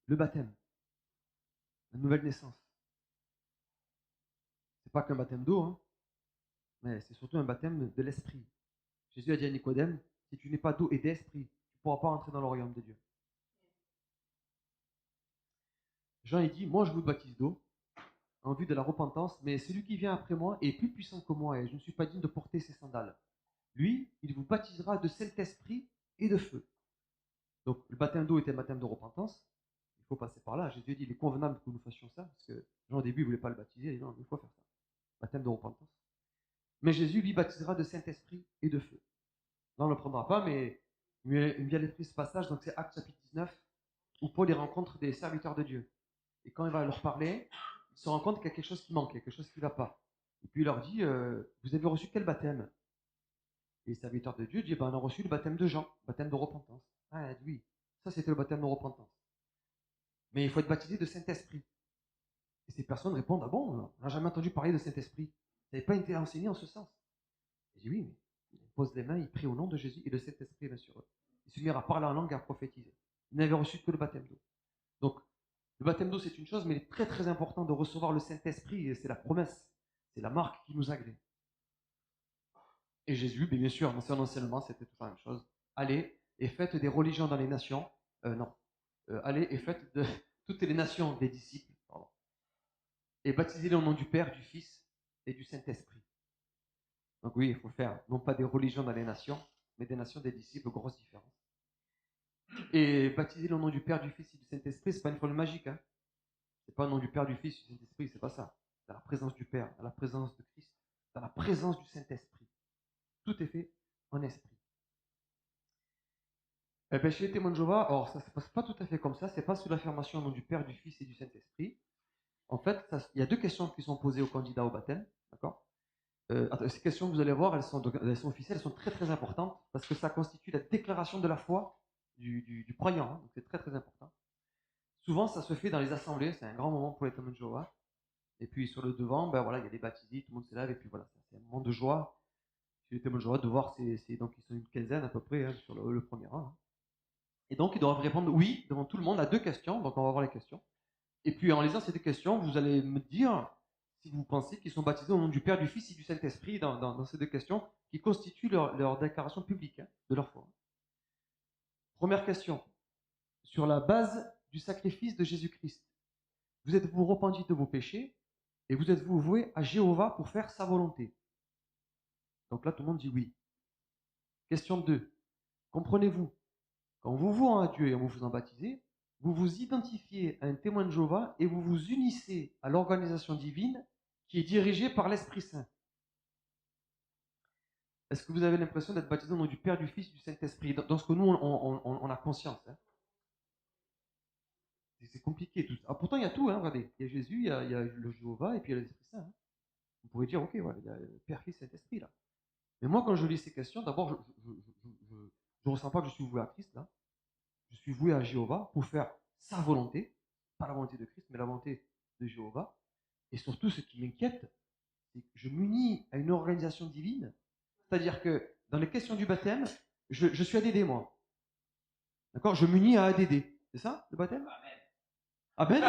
le baptême, la nouvelle naissance. C'est pas qu'un baptême d'eau, hein, mais c'est surtout un baptême de l'esprit. Jésus a dit à Nicodème, si tu n'es pas d'eau et d'esprit, tu ne pourras pas entrer dans le royaume de Dieu. Jean, il dit, moi je vous baptise d'eau, en vue de la repentance, mais celui qui vient après moi est plus puissant que moi, et je ne suis pas digne de porter ses sandales. Lui, il vous baptisera de Saint-Esprit et de feu. Donc le baptême d'eau était un baptême de repentance. Il faut passer par là. Jésus dit, il est convenable que nous fassions ça, parce que Jean au début, il ne voulait pas le baptiser, il dit non, il faut faire ça. Baptême de repentance. Mais Jésus, lui, baptisera de Saint-Esprit et de feu. Là, on ne le prendra pas, mais il me vient à l'esprit ce passage, donc c'est Actes chapitre 19, où Paul y rencontre des serviteurs de Dieu. Et quand il va leur parler, il se rend compte qu'il y a quelque chose qui manque, quelque chose qui ne va pas. Et puis il leur dit, vous avez reçu quel baptême? Et les serviteurs de Dieu disent, on a reçu le baptême de Jean, le baptême de repentance. Ah oui, ça c'était le baptême de repentance. Mais il faut être baptisé de Saint-Esprit. Et ces personnes répondent, ah bon, on n'a jamais entendu parler de Saint-Esprit. Ça n'avait pas été enseigné en ce sens. Et je dis, oui, mais il pose les mains, il prie au nom de Jésus et le Saint-Esprit vient sur eux. Ils se mirent à parler en langue et à prophétiser. Ils n'avaient reçu que le baptême d'eau. Donc, le baptême d'eau, c'est une chose, mais il est très très important de recevoir le Saint-Esprit, et c'est la promesse, c'est la marque qui nous agrée. Et Jésus, bien sûr, dans son enseignement, c'était toujours la même chose. Allez et faites des religions dans les nations. Allez et faites de toutes les nations des disciples. Pardon. Et baptisez-les au nom du Père, du Fils et du Saint-Esprit. Donc oui, il faut faire non pas des religions dans les nations, mais des nations des disciples, grosse différence. Et baptiser le nom du Père, du Fils et du Saint-Esprit, c'est pas une formule magique. Hein. C'est pas le nom du Père, du Fils et du Saint-Esprit, c'est pas ça. C'est la présence du Père, dans la présence de Christ, dans la présence du Saint-Esprit. Tout est fait en esprit. Eh bien, chez les témoins de Jéhovah, alors ça se passe pas tout à fait comme ça. C'est pas sous l'affirmation au nom du Père, du Fils et du Saint-Esprit. En fait, il y a deux questions qui sont posées aux candidats au baptême, d'accord. Ces questions que vous allez voir, elles sont officielles, elles sont très très importantes parce que ça constitue la déclaration de la foi du croyant. Hein, donc c'est très très important. Souvent, ça se fait dans les assemblées, c'est un grand moment pour les témoins de Jéhovah. Et puis sur le devant, ben voilà, il y a des baptisés, tout le monde se lève, et puis voilà, c'est un moment de joie chez les témoins de Jéhovah de voir donc ils sont une quinzaine à peu près hein, sur le premier rang. Hein. Et donc ils doivent répondre oui devant tout le monde à deux questions. Donc on va voir les questions. Et puis en lisant ces deux questions, vous allez me dire si vous pensez qu'ils sont baptisés au nom du Père, du Fils et du Saint-Esprit dans ces deux questions qui constituent leur déclaration publique hein, de leur foi. Première question. Sur la base du sacrifice de Jésus-Christ, vous êtes-vous repenti de vos péchés et vous êtes-vous voué à Jéhovah pour faire sa volonté? Donc là, tout le monde dit oui. Question 2. Comprenez-vous, quand vous vouez à Dieu et en vous faisant baptiser, vous vous identifiez à un témoin de Jéhovah et vous vous unissez à l'organisation divine qui est dirigée par l'Esprit Saint. Est-ce que vous avez l'impression d'être baptisé au nom du Père, du Fils, du Saint-Esprit? Dans ce que nous, on a conscience. Hein. C'est compliqué tout ça. Ah, pourtant, il y a tout. Hein, regardez, il y a Jésus, il y a le Jéhovah et puis il y a l'Esprit Saint. Hein. Vous pourrez dire, ok, ouais, il y a le Père, Fils, Saint-Esprit là. Mais moi, quand je lis ces questions, d'abord, je ne ressens pas que je suis voué à Christ là. Je suis voué à Jéhovah pour faire sa volonté, pas la volonté de Christ, mais la volonté de Jéhovah. Et surtout, ce qui m'inquiète, c'est que je m'unis à une organisation divine. C'est-à-dire que dans les questions du baptême, je suis ADD, moi. D'accord? Je m'unis à ADD. C'est ça, le baptême? Amen.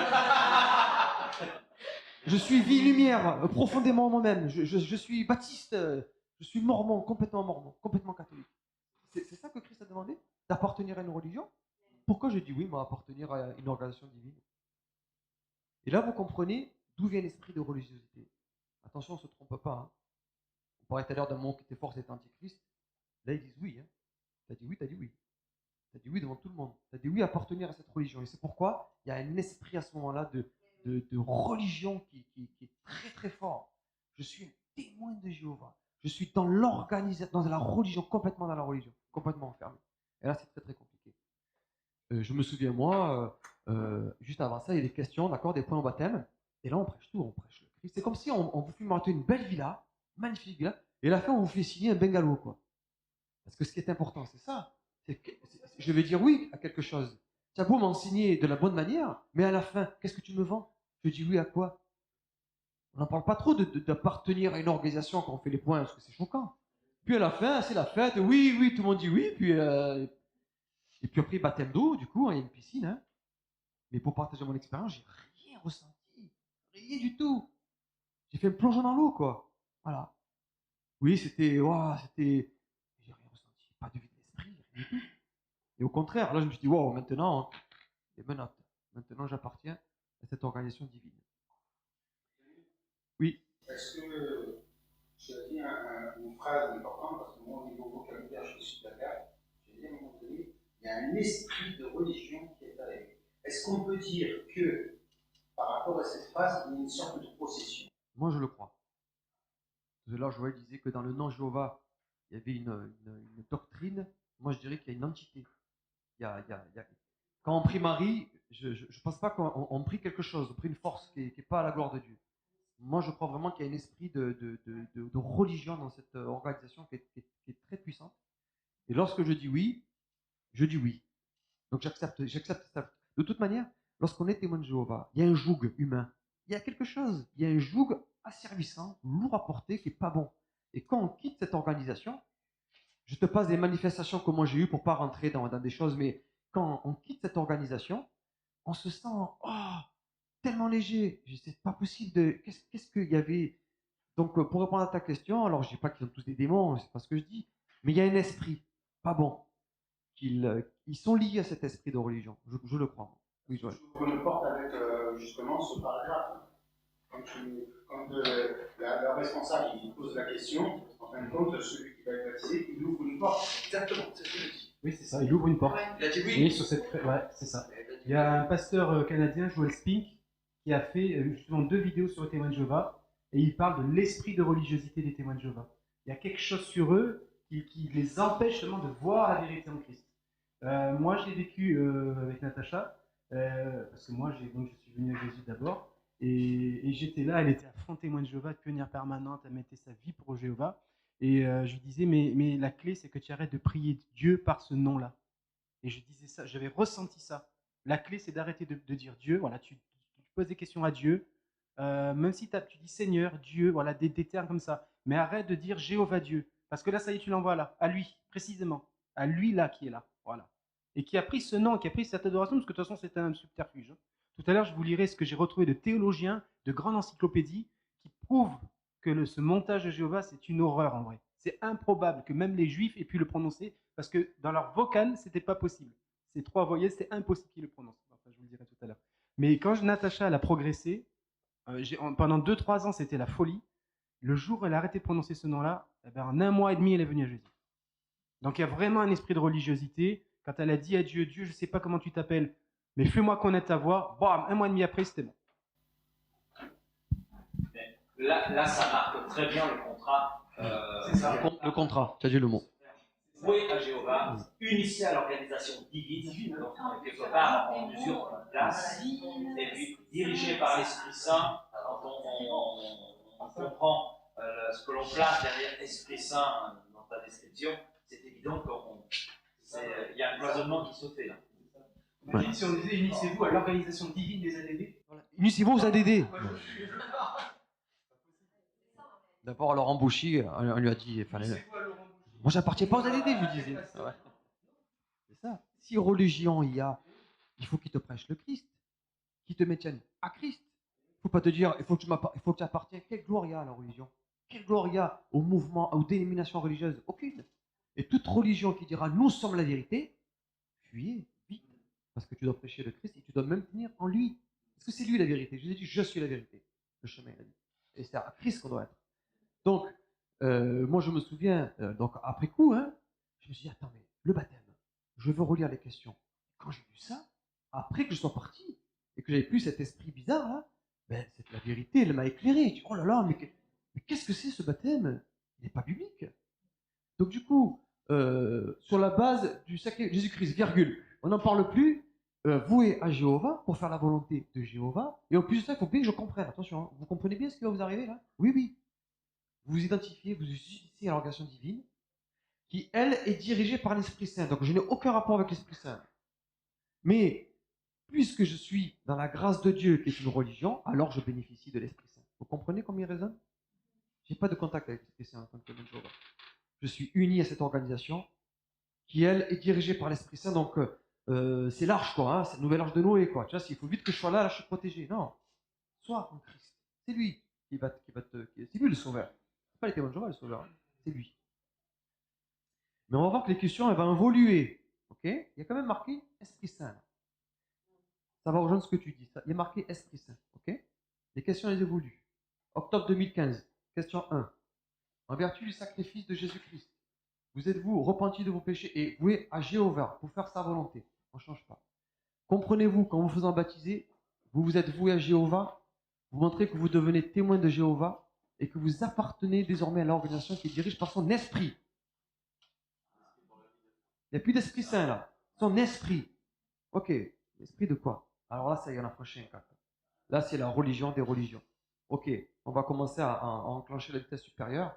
Je suis vie lumière, profondément moi-même. Je suis baptiste, je suis mormon, complètement catholique. C'est ça que Christ a demandé? D'appartenir à une religion? Pourquoi je dis oui, moi, appartenir à une organisation divine? Et là, vous comprenez d'où vient l'esprit de religiosité. Attention, on ne se trompe pas. Hein. On parlait tout à l'heure d'un monde qui était fort, c'était antichrist. Là, ils disent oui. Hein. T'as dit oui, t'as dit oui. T'as dit oui devant tout le monde. T'as dit oui à appartenir à cette religion. Et c'est pourquoi il y a un esprit à ce moment-là de religion qui est très très fort. Je suis un témoin de Jéhovah. Je suis dans l'organisation, dans la religion, complètement dans la religion, complètement enfermé. Et là, c'est très très compliqué. Je me souviens, moi, juste avant ça, il y a des questions, d'accord, des points au baptême. Et là, on prêche tout, on prêche le Christ. C'est comme si on vous fait monter une belle villa, magnifique villa, et à la fin, on vous fait signer un bungalow, quoi. Parce que ce qui est important, c'est ça. Je vais dire oui à quelque chose. Tu as beau m'enseigner de la bonne manière, mais à la fin, qu'est-ce que tu me vends? Je dis oui à quoi? On n'en parle pas trop d'appartenir à une organisation quand on fait les points, parce que c'est choquant. Puis à la fin, c'est la fête, oui, tout le monde dit oui, puis et puis après, baptême d'eau, du coup, il y a une piscine. Hein. Mais pour partager mon expérience, j'ai rien ressenti. Rien du tout. J'ai fait un plongeon dans l'eau, quoi. Voilà. Oui, c'était, waouh, c'était, j'ai rien ressenti. Pas de vide d'esprit, rien du tout. Et au contraire, là, je me suis dit, waouh, maintenant, les menottes. Maintenant, j'appartiens à cette organisation divine. Oui. Est-ce que tu as dit une phrase importante, parce que moi, au niveau vocabulaire, je suis d'accord. J'ai dit à un moment donné, il y a un esprit de religion qui est arrivé. Est-ce qu'on peut dire que, par rapport à cette phrase, il y a une sorte de possession? Moi, je le crois. Là, Joël disait que dans le nom Jéhovah, il y avait une doctrine. Moi, je dirais qu'il y a une entité. Il y a... Quand on prie Marie, je ne pense pas qu'on prie quelque chose, on prie une force qui n'est pas à la gloire de Dieu. Moi, je crois vraiment qu'il y a un esprit de religion dans cette organisation qui est très puissante. Et lorsque je dis oui, je dis oui. Donc j'accepte ça. De toute manière, lorsqu'on est témoin de Jéhovah, il y a un joug humain. Il y a quelque chose. Il y a un joug asservissant, lourd à porter, qui n'est pas bon. Et quand on quitte cette organisation, je te passe des manifestations que moi j'ai eues pour pas rentrer dans des choses, mais quand on quitte cette organisation, on se sent tellement léger. C'est pas possible de. Qu'est-ce qu'il y avait. Donc, pour répondre à ta question, alors je dis pas qu'ils ont tous des démons, c'est pas ce que je dis, mais il y a un esprit pas bon. Ils sont liés à cet esprit de religion. Je le crois. Oui, Joël. Je me porte avec justement ce paragraphe. Quand le responsable il pose la question, en fin de compte, celui qui va être baptisé, il ouvre une porte. Exactement, c'est ce que je dis. Oui, c'est ça, il ouvre une porte. Il a dit oui. Et sur cette... Ouais, c'est ça. Il y a un pasteur canadien, Joel Spink, qui a fait justement 2 vidéos sur les témoins de Jéhovah, et il parle de l'esprit de religiosité des témoins de Jéhovah. Il y a quelque chose sur eux qui les empêche seulement de voir la vérité en Christ. Moi, j'ai vécu avec Natacha, parce que moi, je suis venu à Jésus d'abord, et j'étais là, elle était à fond témoin de Jéhovah, pionnière permanente, elle mettait sa vie pour Jéhovah, et je lui disais, mais la clé, c'est que tu arrêtes de prier Dieu par ce nom-là. Et je disais ça, j'avais ressenti ça. La clé, c'est d'arrêter de dire Dieu, voilà, tu poses des questions à Dieu, même si tu dis Seigneur, Dieu, voilà, des termes comme ça, mais arrête de dire Jéhovah Dieu, parce que là, ça y est, tu l'envoies là, à lui, précisément, à lui là qui est là, voilà. Et qui a pris ce nom, qui a pris cette adoration, parce que de toute façon, c'était un subterfuge. Tout à l'heure, je vous lirai ce que j'ai retrouvé de théologiens, de grandes encyclopédies, qui prouvent que ce montage de Jéhovah, c'est une horreur en vrai. C'est improbable que même les Juifs aient pu le prononcer, parce que dans leur vocal, c'était pas possible. Ces 3 voyelles, c'était impossible qu'ils le prononcent. Enfin, je vous le dirai tout à l'heure. Mais quand Natacha elle a progressé, pendant 2-3 ans, c'était la folie. Le jour où elle a arrêté de prononcer ce nom-là, eh ben, en 1 mois et demi, elle est venue à Jésus. Donc il y a vraiment un esprit de religiosité. Quand elle a dit à Dieu, Dieu, je ne sais pas comment tu t'appelles, mais fais-moi connaître ta voix, bam, 1 mois et demi après, c'était bon. Là, ça marque très bien le contrat. C'est ça, le contrat, tu as dit le mot. Voué à Jéhovah, initié à l'organisation divine, donc quelque part en mesure de place, et puis dirigé par l'Esprit Saint, quand on comprend ce que l'on place derrière l'Esprit Saint dans ta description, c'est évident qu'il y a un cloisonnement qui se fait là. Ouais. Si on disait unissez-vous à l'organisation divine des ADD. Voilà. Unissez-vous aux ADD. D'abord, à Laurent Bouchy, on lui a dit. Moi, j'appartiens pas aux ADD, je lui disais. Ouais. C'est ça. Si religion il y a, il faut qu'il te prêche le Christ, qu'il te maintienne à Christ. Il ne faut pas te dire, il faut que tu appartiennes. Quelle gloire il y a à la religion? Quelle gloire il y a au mouvement, aux dénominations religieuses? Aucune. Et toute religion qui dira nous sommes la vérité, fuyez vite. Parce que tu dois prêcher le Christ et tu dois même tenir en lui. Parce que c'est lui la vérité. Je lui ai dit, je suis la vérité. Le chemin, il a dit. Et c'est à Christ qu'on doit être. Donc, moi, je me souviens, donc après coup, je me suis dit, attends, mais le baptême, je veux relire les questions. Quand j'ai lu ça, après que je sois parti, et que j'avais plus cet esprit bizarre, là, ben, c'est la vérité, elle m'a éclairé. Je dis, oh là là, mais qu'est-ce que c'est ce baptême? Il n'est pas biblique. Donc, du coup, sur la base du sacré Jésus-Christ, virgule, on n'en parle plus, voué à Jéhovah, pour faire la volonté de Jéhovah. Et en plus de ça, il faut bien que je comprenne. Attention, hein, vous comprenez bien ce qui va vous arriver là? Oui, oui. Vous vous identifiez, vous unissez à l'organisation divine, qui, elle, est dirigée par l'Esprit Saint. Donc, je n'ai aucun rapport avec l'Esprit Saint. Mais, puisque je suis dans la grâce de Dieu, qui est une religion, alors je bénéficie de l'Esprit Saint. Vous comprenez comment il résonne? Je n'ai pas de contact avec l'Esprit Saint en tant que Jéhovah. Je suis uni à cette organisation, qui, elle, est dirigée par l'Esprit Saint. Donc, c'est l'arche, quoi, hein, c'est le nouvel arche de Noé, quoi. Tu vois, il faut vite que je sois là, je suis protégé. Non, sois en Christ. C'est lui c'est lui le sauveur. C'est pas les témoins de Jéhovah le sauveur, hein. C'est lui. Mais on va voir que les questions, elles vont évoluer. Ok? Il y a quand même marqué Esprit Saint. Là. Ça va rejoindre ce que tu dis. Il y a marqué Esprit Saint. Ok? Les questions, elles évoluent. Octobre 2015, question 1. En vertu du sacrifice de Jésus-Christ, vous êtes-vous repentis de vos péchés et voués à Jéhovah pour faire sa volonté? On ne change pas. Comprenez-vous qu'en vous faisant baptiser, vous vous êtes voués à Jéhovah, vous montrez que vous devenez témoin de Jéhovah et que vous appartenez désormais à l'organisation qui dirige par son esprit. Il n'y a plus d'Esprit Saint là. Son esprit. Ok. L'esprit de quoi? Alors là, ça y en a prochain. Là, c'est la religion des religions. Ok. On va commencer à enclencher la vitesse supérieure.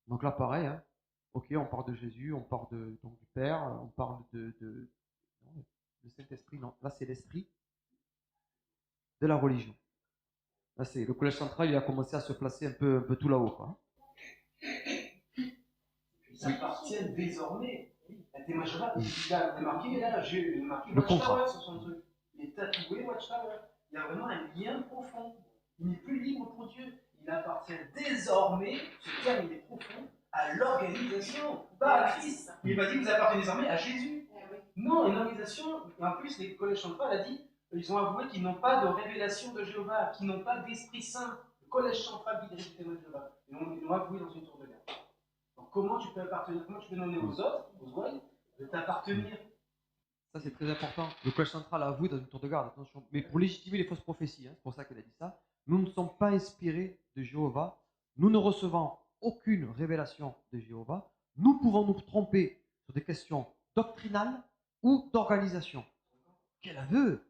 Donc là, pareil. Hein. Ok, on parle de Jésus, on parle donc du Père, on parle de Saint-Esprit. Non, là, c'est l'esprit de la religion. Là, c'est le collège central, il a commencé à se placer un peu tout là-haut. Quoi. Ils appartiennent désormais. À témoin Jéhovah, il a marqué là, j'ai marqué le Watchtower contrat sur son truc. Il est tatoué Watchtower. Il y a vraiment un lien profond. Il n'est plus libre pour Dieu. Il appartient désormais, ce terme il est profond, à l'organisation, pas à Christ. Il n'est pas dit que vous appartenez désormais à Jésus. Non, une organisation, et en plus les collèges central a dit, ils ont avoué qu'ils n'ont pas de révélation de Jéhovah, qu'ils n'ont pas d'Esprit Saint. Le collège central qui dirige les témoins de Jéhovah. Ils l'ont avoué dans une tour de garde. Donc comment tu peux appartenir, comment tu peux donner aux autres, aux voix, de t'appartenir? Ça, c'est très important. Le collège central a avoué dans une tour de garde, attention. Mais pour légitimer les fausses prophéties, hein, c'est pour ça qu'elle a dit ça, nous ne sommes pas inspirés de Jéhovah. Nous ne recevons aucune révélation de Jéhovah. Nous pouvons nous tromper sur des questions doctrinales ou d'organisation. Quel aveu!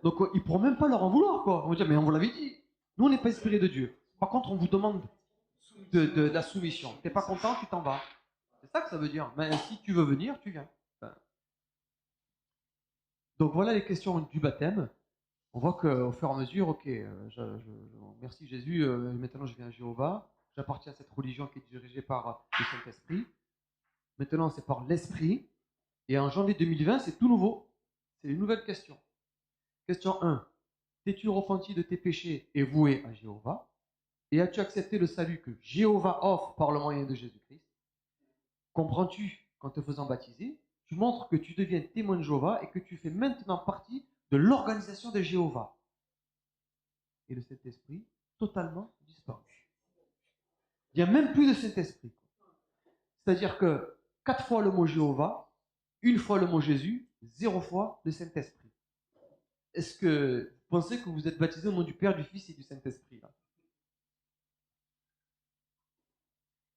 Donc, ils ne pourront même pas leur en vouloir, quoi. On va dire, mais on vous l'avait dit. Nous, on n'est pas inspirés de Dieu. Par contre, on vous demande de la soumission. Tu n'es pas content, tu t'en vas. C'est ça que ça veut dire. Mais si tu veux venir, tu viens. Enfin, donc voilà les questions du baptême. On voit qu'au fur et à mesure, ok, merci Jésus, maintenant je viens à Jéhovah, j'appartiens à cette religion qui est dirigée par le Saint-Esprit. Maintenant c'est par l'Esprit. Et en janvier 2020, c'est tout nouveau. C'est une nouvelle question. Question 1. T'es-tu repenti de tes péchés et voué à Jéhovah? Et as-tu accepté le salut que Jéhovah offre par le moyen de Jésus-Christ? Comprends-tu qu'en te faisant baptiser, tu montres que tu deviens témoin de Jéhovah et que tu fais maintenant partie de l'organisation de Jéhovah? Et le Saint-Esprit, totalement disparu. Il n'y a même plus de Saint-Esprit. C'est-à-dire que 4 fois le mot Jéhovah, 1 fois le mot Jésus, 0 fois le Saint-Esprit. Est-ce que vous pensez que vous êtes baptisé au nom du Père, du Fils et du Saint-Esprit là?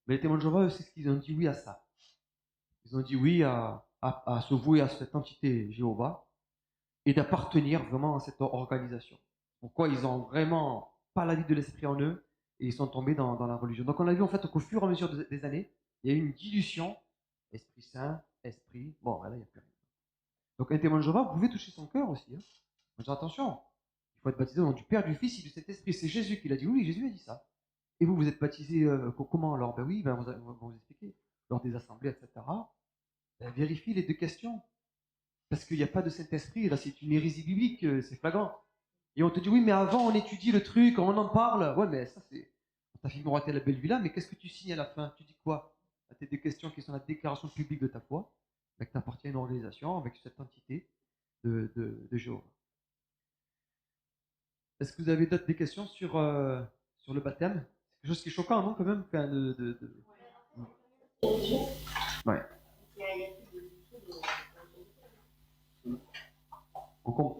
Mais les témoins de Jéhovah, c'est ce qu'ils ont dit oui à ça. Ils ont dit oui à se vouer à cette entité Jéhovah et d'appartenir vraiment à cette organisation. Pourquoi ils n'ont vraiment pas la vie de l'esprit en eux et ils sont tombés dans la religion. Donc on a vu en fait qu'au fur et à mesure des années, il y a eu une dilution, Esprit Saint, Esprit, bon là il n'y a plus rien. Donc un témoin de Jéhovah, vous pouvez toucher son cœur aussi. Hein. Mais attention, il faut être baptisé au nom du Père, du Fils et du Saint-Esprit. C'est Jésus qui l'a dit, oui, Jésus a dit ça. Et vous, vous êtes baptisé comment alors? Ben oui, on va vous expliquer. Lors des assemblées, etc. Ben, vérifie les 2 questions. Parce qu'il n'y a pas de Saint-Esprit, là c'est une hérésie biblique, c'est flagrant. Et on te dit, oui, mais avant on étudie le truc, on en parle. Ouais, mais ça c'est. Ta fille m'aura été la belle villa, mais qu'est-ce que tu signes à la fin? Tu dis quoi? Tu as des questions qui sont la déclaration publique de ta foi, que tu appartiens à une organisation avec cette entité de Jéhovah. Est-ce que vous avez d'autres des questions sur le baptême? C'est quelque chose qui est choquant, non, quand même? Ouais.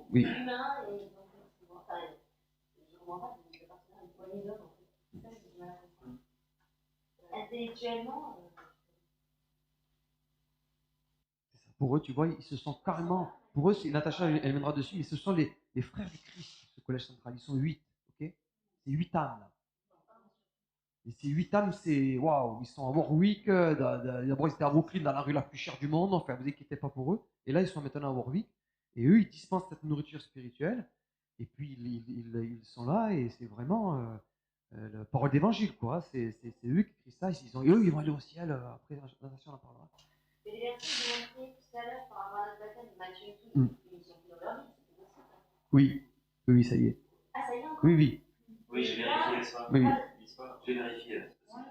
Oui. Intellectuellement. Pour eux, tu vois, ils se sont carrément. Pour eux, Natacha, elle viendra dessus, mais ce sont les frères du Christ, ce collège central. Ils sont 8, ok? C'est 8 âmes, là. Et ces 8 âmes, c'est. Waouh, ils sont à Warwick, d'abord ils étaient à Brooklyn, dans la rue la plus chère du monde, enfin, vous inquiétez pas pour eux. Et là, ils sont maintenant à Warwick, et eux, ils dispensent cette nourriture spirituelle, et puis ils sont là, et c'est vraiment la parole d'évangile, quoi. C'est eux qui écrivent ça, et eux, ils vont aller au ciel, après, Natacha en parlera. Mais les versets que vous montriez tout à l'heure par rapport à notre baptême de Matthieu et tout, ils sont plus dans leur vie, c'est possible. Oui, oui, ça y est. Ah, ça y est encore. Oui, oui. Oui, j'ai vérifié ça. Oui, oui. J'ai vérifié.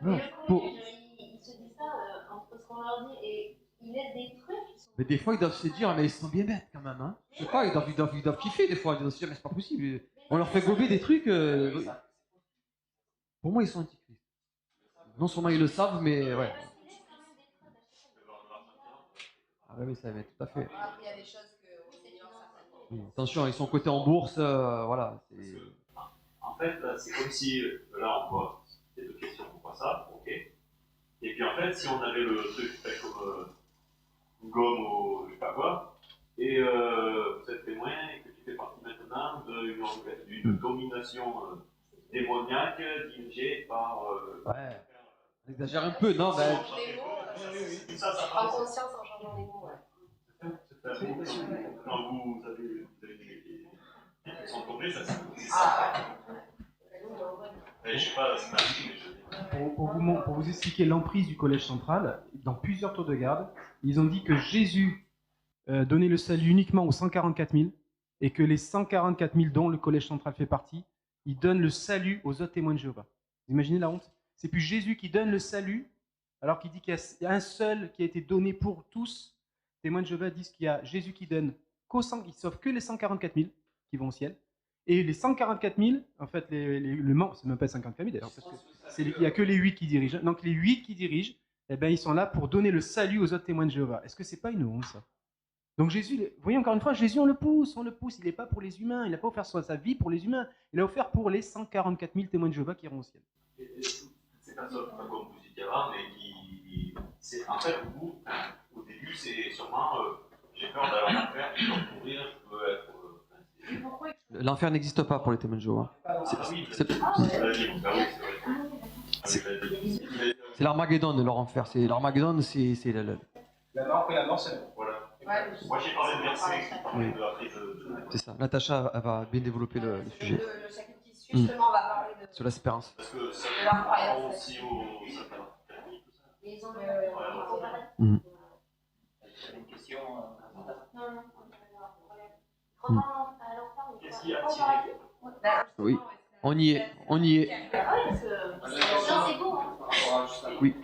Ouais. Et le Pour- collège, ils se disent ça entre ce qu'on leur dit et ils laissent des trucs qui sont. Mais des fois, ils doivent se dire, mais ils sont bien bêtes quand même. Hein. Je sais pas, ils doivent kiffer des fois. Ils doivent se dire, mais c'est pas possible. On leur fait gober des trucs. Pour moi, ils sont antichrist. Non seulement ils le savent, mais ouais. Ah oui, ça va, tout à fait. Après, il y a des choses qu'on ignore certainement. Oui, attention, ils sont cotés en bourse, voilà. En fait, c'est comme si, là on voit les deux questions, on voit ça, ok. Et puis en fait, si on avait le truc fait comme une gomme ou je sais pas quoi, et vous êtes témoin et que tu fais partie maintenant d'une domination démoniaque dirigée par. Ouais. On exagère un peu, non ben... Les mots, ça prendre conscience en changeant les mots. Ouais. Quand vous avez ils sont tombés, ça c'est Ah. je sais pas, c'est pas Pour vous expliquer l'emprise du collège central, dans plusieurs tours de garde, ils ont dit que Jésus donnait le salut uniquement aux 144 000 et que les 144 000 dont le collège central fait partie, ils donnent le salut aux autres témoins de Jéhovah. Vous imaginez la honte? C'est plus Jésus qui donne le salut, alors qu'il dit qu'il y a un seul qui a été donné pour tous. Les témoins de Jéhovah disent qu'il y a Jésus qui donne il sauve que les 144 000 qui vont au ciel. Et les 144 000, en fait, le membres, c'est même pas 144 000 d'ailleurs, parce qu'il n'y a que les 8 qui dirigent. Donc les 8 qui dirigent, eh ben, ils sont là pour donner le salut aux autres témoins de Jéhovah. Est-ce que c'est pas une honte, ça? Donc Jésus, vous voyez encore une fois, Jésus, on le pousse. Il n'est pas pour les humains, il n'a pas offert sa vie pour les humains, il a offert pour les 144 000 témoins de Jéhovah qui iront au ciel. Ces personnes, comme vous disiez avant, mais qui. En fait, vous, au début, c'est sûrement. J'ai peur d'aller en enfer, je peux mourir, je peux être. L'enfer n'existe pas pour les témoins de Jéhovah. C'est l'Armageddon, leur enfer. L'Armageddon, c'est La mort, la mort, c'est bon. Voilà. Ouais, Moi, j'ai parlé de verset qui parlait de la prise de. c'est ça. Natacha, elle va bien développer le sujet. Le chapitre qui suit, justement, on va parler de. Sur l'espérance. Parce que ça De leur croyance. parle aussi au Satan. Ils ont Mhm. Une question. Qu'est-ce qui a attiré Oui. On y est, on y est. c'est beau, hein. Oui.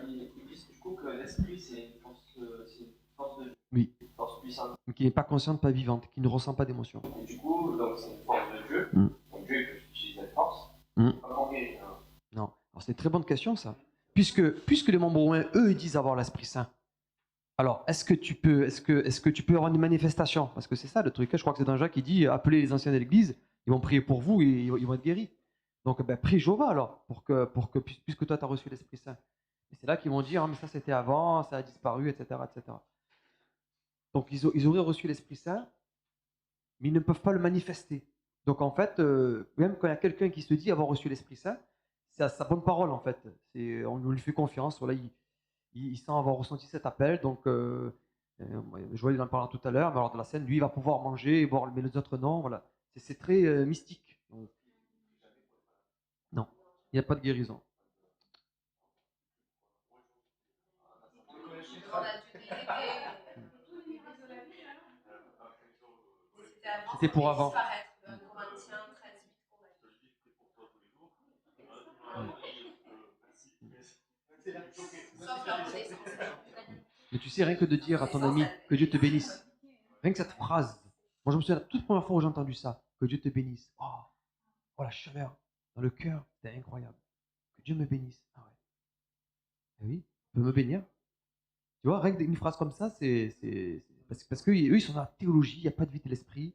Ils disent du coup que l'esprit c'est une force de Oui. une force puissante. Qui n'est pas consciente, pas vivante, qui ne ressent pas d'émotion. Et du coup, donc c'est une force de Dieu. Mm. Donc Dieu il peut utiliser cette force. Mm. Comment guérir hein. Non. Alors c'est une très bonne question ça. Puisque les membres romains, eux, ils disent avoir l'Esprit Saint. Alors, est-ce que tu peux avoir une manifestation? Parce que c'est ça le truc. Je crois que c'est dans Jacques qui dit appelez les anciens de l'Église, ils vont prier pour vous et ils vont être guéris. Donc, prie Jéhovah alors, puisque toi tu as reçu l'Esprit Saint. Et c'est là qu'ils vont dire mais ça c'était avant, ça a disparu, etc. etc. Donc, ils auraient reçu l'Esprit Saint, mais ils ne peuvent pas le manifester. Donc, en fait, même quand il y a quelqu'un qui se dit avoir reçu l'Esprit Saint, c'est à sa bonne parole en fait. On lui fait confiance. Voilà, il sent avoir ressenti cet appel. Donc, Joël en parlera tout à l'heure. Mais alors, de la scène, lui, il va pouvoir manger, boire, mais les autres non. Voilà, c'est très mystique. Donc, non, il n'y a pas de guérison. C'était pour avant. Mais tu sais, rien que de dire à ton ami que Dieu te bénisse, rien que cette phrase, moi je me souviens la toute première fois où j'ai entendu ça, que Dieu te bénisse. Oh la chaleur dans le cœur, c'était incroyable. Que Dieu me bénisse. Ah ouais. Et oui, il peut me bénir. Tu vois, rien que une phrase comme ça, c'est parce qu'eux, ils sont dans la théologie, il n'y a pas de vie de l'esprit.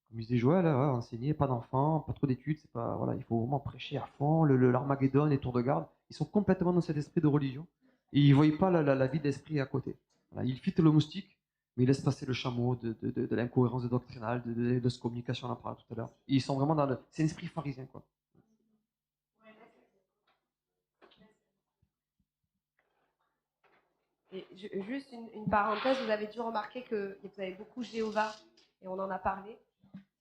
Comme disait Joël, enseigner, pas d'enfants, pas trop d'études, c'est pas, voilà, il faut vraiment prêcher à fond, l'Armageddon, les tours de garde. Ils sont complètement dans cet esprit de religion. Et ils ne voient pas la vie d'esprit à côté. Voilà, ils fitent le moustique, mais ils laissent passer le chameau de l'incohérence doctrinale, de cette communication, on en parlera tout à l'heure. Ils sont vraiment dans c'est un esprit pharisien, quoi. Et juste une parenthèse, vous avez dû remarquer que vous avez beaucoup Jéhovah, et on en a parlé.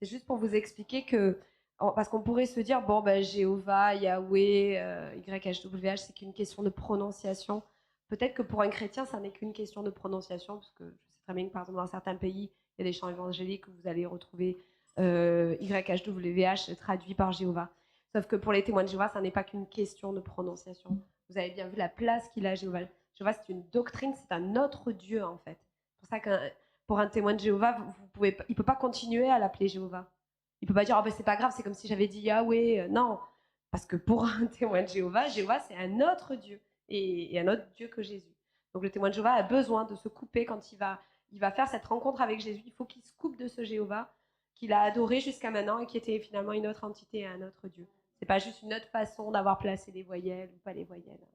C'est juste pour vous expliquer que, parce qu'on pourrait se dire, bon, ben, Jéhovah, Yahweh, YHWH, c'est qu'une question de prononciation. peut-être que pour un chrétien, ça n'est qu'une question de prononciation, parce que je sais très bien que par exemple dans certains pays, il y a des chants évangéliques où vous allez retrouver YHWH traduit par Jéhovah. Sauf que pour les témoins de Jéhovah, ça n'est pas qu'une question de prononciation. Vous avez bien vu la place qu'il a, Jéhovah. Jéhovah, c'est une doctrine, c'est un autre Dieu en fait. C'est pour ça que pour un témoin de Jéhovah, il ne peut pas continuer à l'appeler Jéhovah. Il ne peut pas dire, oh, ben, c'est pas grave, c'est comme si j'avais dit Yahweh. Non, parce que pour un témoin de Jéhovah, Jéhovah, c'est un autre Dieu et un autre Dieu que Jésus. Donc le témoin de Jéhovah a besoin de se couper quand il va faire cette rencontre avec Jésus. Il faut qu'il se coupe de ce Jéhovah qu'il a adoré jusqu'à maintenant et qui était finalement une autre entité et un autre Dieu. C'est pas juste une autre façon d'avoir placé les voyelles ou pas les voyelles.